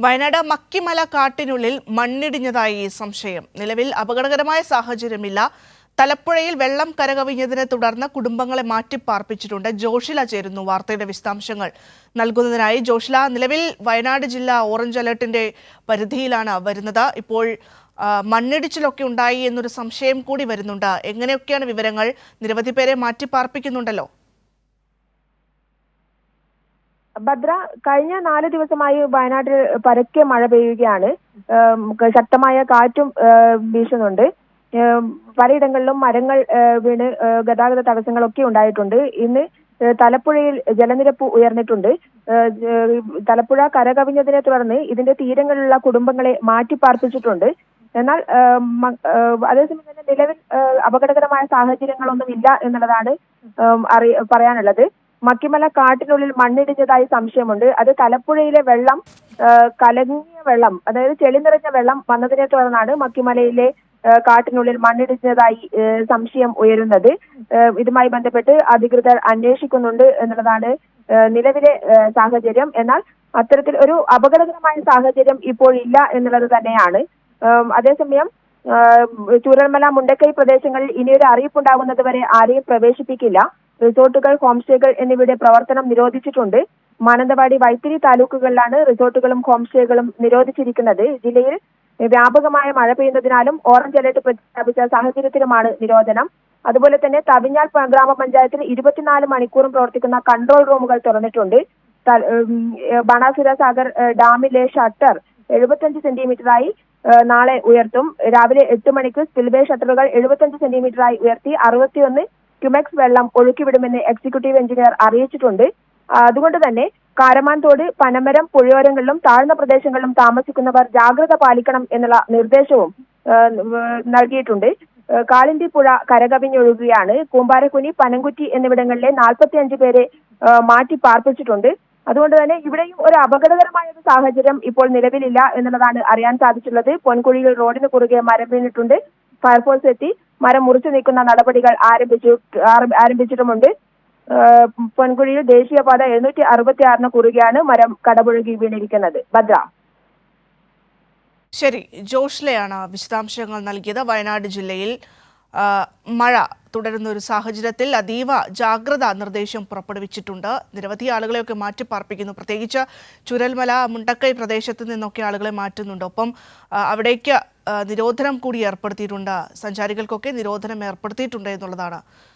വയനാട് മക്കിമല കാട്ടിനുള്ളിൽ മണ്ണിടിഞ്ഞതായി സംശയം. നിലവിൽ അപകടകരമായ സാഹചര്യമില്ല. തലപ്പുഴയിൽ വെള്ളം കരകവിഞ്ഞതിനെ തുടർന്ന് കുടുംബങ്ങളെ മാറ്റിപ്പാർപ്പിച്ചിട്ടുണ്ട്. ജോഷില ചേരുന്നു വാർത്തയുടെ വിശദാംശങ്ങൾ നൽകുന്നതിനായി. ജോഷില, നിലവിൽ വയനാട് ജില്ല ഓറഞ്ച് അലർട്ടിന്റെ പരിധിയിലാണ് വരുന്നത്. ഇപ്പോൾ മണ്ണിടിച്ചിലൊക്കെ ഉണ്ടായി എന്നൊരു സംശയം കൂടി വരുന്നുണ്ട്. എങ്ങനെയൊക്കെയാണ് വിവരങ്ങൾ? നിരവധി പേരെ മാറ്റിപ്പാർപ്പിക്കുന്നുണ്ടല്ലോ. ഭദ്ര, കഴിഞ്ഞ 4 ദിവസമായി വയനാട്ടിൽ പരക്കെ മഴ പെയ്യുകയാണ്. ശക്തമായ കാറ്റും വീശുന്നുണ്ട്. പലയിടങ്ങളിലും മരങ്ങൾ വീണ് ഗതാഗത തടസ്സങ്ങളൊക്കെ ഉണ്ടായിട്ടുണ്ട്. ഇന്ന് തലപ്പുഴയിൽ ജലനിരപ്പ് ഉയർന്നിട്ടുണ്ട്. തലപ്പുഴ കരകവിഞ്ഞതിനെ തുടർന്ന് ഇതിന്റെ തീരങ്ങളിലുള്ള കുടുംബങ്ങളെ മാറ്റിപ്പാർപ്പിച്ചിട്ടുണ്ട്. എന്നാൽ അതേസമയം തന്നെ നിലവിൽ അപകടകരമായ സാഹചര്യങ്ങളൊന്നുമില്ല എന്നുള്ളതാണ് പറയാനുള്ളത്. മക്കിമല കാട്ടിനുള്ളിൽ മണ്ണിടിഞ്ഞതായി സംശയമുണ്ട്. അത് തലപ്പുഴയിലെ വെള്ളം, കലങ്ങിയ വെള്ളം, അതായത് ചെളി നിറഞ്ഞ വെള്ളം വന്നതിനെ തുടർന്നാണ് മക്കിമലയിലെ കാട്ടിനുള്ളിൽ മണ്ണിടിഞ്ഞതായി സംശയം ഉയരുന്നത്. ഇതുമായി ബന്ധപ്പെട്ട് അധികൃതർ അന്വേഷിക്കുന്നുണ്ട് എന്നുള്ളതാണ് നിലവിലെ സാഹചര്യം. എന്നാൽ അത്തരത്തിൽ ഒരു അപകടകരമായ സാഹചര്യം ഇപ്പോൾ ഇല്ല എന്നുള്ളത് തന്നെയാണ്. അതേസമയം ചൂരൽമല, മുണ്ടക്കൈ പ്രദേശങ്ങളിൽ ഇനിയൊരു അറിയിപ്പുണ്ടാകുന്നത് വരെ ആരെയും പ്രവേശിപ്പിക്കില്ല. റിസോർട്ടുകൾ, ഹോം സ്റ്റേകൾ എന്നിവയുടെ പ്രവർത്തനം നിരോധിച്ചിട്ടുണ്ട്. മാനന്തവാടി, വൈത്തിരി താലൂക്കുകളിലാണ് റിസോർട്ടുകളും ഹോം സ്റ്റേകളും നിരോധിച്ചിരിക്കുന്നത്. ജില്ലയിൽ വ്യാപകമായ മഴ പെയ്യുന്നതിനാലും ഓറഞ്ച് അലർട്ട് പ്രഖ്യാപിച്ച സാഹചര്യത്തിലുമാണ് നിരോധനം. അതുപോലെ തന്നെ തവിഞ്ഞാൽ ഗ്രാമപഞ്ചായത്തിൽ 24 മണിക്കൂറും പ്രവർത്തിക്കുന്ന കൺട്രോൾ റൂമുകൾ തുറന്നിട്ടുണ്ട്. ബാണാസുര സാഗർ ഡാമിലെ ഷട്ടർ 75 സെന്റിമീറ്ററായി നാളെ ഉയർത്തും. രാവിലെ 8 മണിക്ക് സ്പിൽവേ ഷട്ടറുകൾ 75 സെന്റിമീറ്ററായി ഉയർത്തി 61 ക്യുമെക്സ് വെള്ളം ഒഴുക്കിവിടുമെന്ന് എക്സിക്യൂട്ടീവ് എഞ്ചിനീയർ അറിയിച്ചിട്ടുണ്ട്. അതുകൊണ്ട് തന്നെ കാരമാൻതോട്, പനമരം, പുഴയോരങ്ങളിലും താഴ്ന്ന പ്രദേശങ്ങളിലും താമസിക്കുന്നവർ ജാഗ്രത പാലിക്കണം എന്നുള്ള നിർദ്ദേശവും നൽകിയിട്ടുണ്ട്. കാളിന്തി പുഴ കരകവിഞ്ഞൊഴുകുകയാണ്. കൂമ്പാരക്കുനി, പനംകുറ്റി എന്നിവിടങ്ങളിലെ 45 പേരെ മാറ്റി പാർപ്പിച്ചിട്ടുണ്ട്. അതുകൊണ്ട് തന്നെ ഇവിടെയും ഒരു അപകടകരമായ ഒരു സാഹചര്യം ഇപ്പോൾ നിലവിലില്ല എന്നുള്ളതാണ് അറിയാൻ സാധിച്ചുള്ളത്. പൊൻകുഴിയിൽ റോഡിന് കുറുകെ മരം വീണിട്ടുണ്ട്. ഫയർഫോഴ്സ് എത്തി മരം മുറിച്ചു നീക്കുന്ന നടപടികൾ ആരംഭിച്ചിട്ടുമുണ്ട്. പൊൻകുഴിയിൽ ദേശീയപാത 766 കുറുകെയാണ് മരം കടപുഴകി വീണിരിക്കുന്നത്. ഭദ്ര. ശരി, ജോഷ്ലയാണ് വിശദാംശങ്ങൾ നൽകിയത്. വയനാട് ജില്ലയിൽ മഴ തുടരുന്ന ഒരു സാഹചര്യത്തിൽ അതീവ ജാഗ്രതാ നിർദ്ദേശം പുറപ്പെടുവിച്ചിട്ടുണ്ട്. നിരവധി ആളുകളെയൊക്കെ മാറ്റിപ്പാർപ്പിക്കുന്നു. പ്രത്യേകിച്ച് ചുരൽമല, മുണ്ടക്കൈ പ്രദേശത്ത് നിന്നൊക്കെ ആളുകളെ മാറ്റുന്നുണ്ട്. ഒപ്പം അവിടേക്ക് നിരോധനം കൂടി ഏർപ്പെടുത്തിയിട്ടുണ്ട്. സഞ്ചാരികൾക്കൊക്കെ നിരോധനം ഏർപ്പെടുത്തിയിട്ടുണ്ട് എന്നുള്ളതാണ്